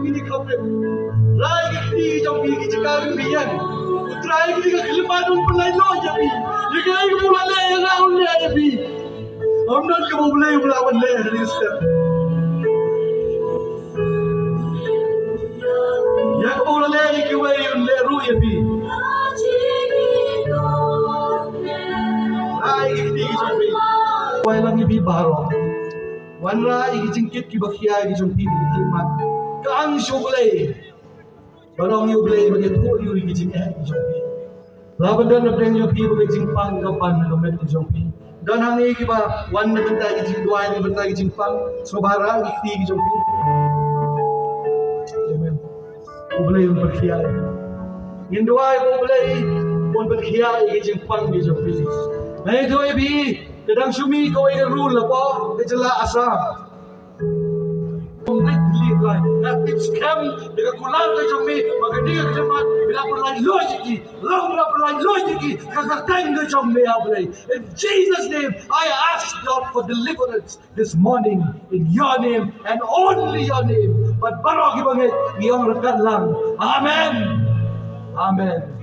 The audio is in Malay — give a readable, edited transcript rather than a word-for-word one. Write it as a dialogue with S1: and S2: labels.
S1: mini kafe. Rai kini jom bi jika biyan. Utrai kini khilmanun pelai lo jabi. Jika ibu mulai raul le jabi. Amnan ke mulai melawan le Kristen. Ya ke mulai ke wayu le ru jabi. Rai kini jom bi. Wai lang jabi baro. Wanra igi jingkit ki bakhia igi jong pi ki mat kang shuglei barong yu blei bagi tho yu igi jing igi jong pi labadan na breng jong pi bagi jing pang ka pan ka met jong pi dan hang igi ba wan na benta igi jing dua ni benta igi jing pang so bara igi jong pi amen ublei un bakhia ngin dua ko ublei un bakhia igi jing pang igi jong pi nei thoi bi kadang sumi ko igi rule la po ke jela asa Natif scam dengan kulang ke jombi magani ke jamat bila pelai logiki lamra pelai logiki kakak ke jombi ablai in Jesus name I ask God for deliverance this morning in your name and only your name but barogi banget ngiyong rekan lang amen amen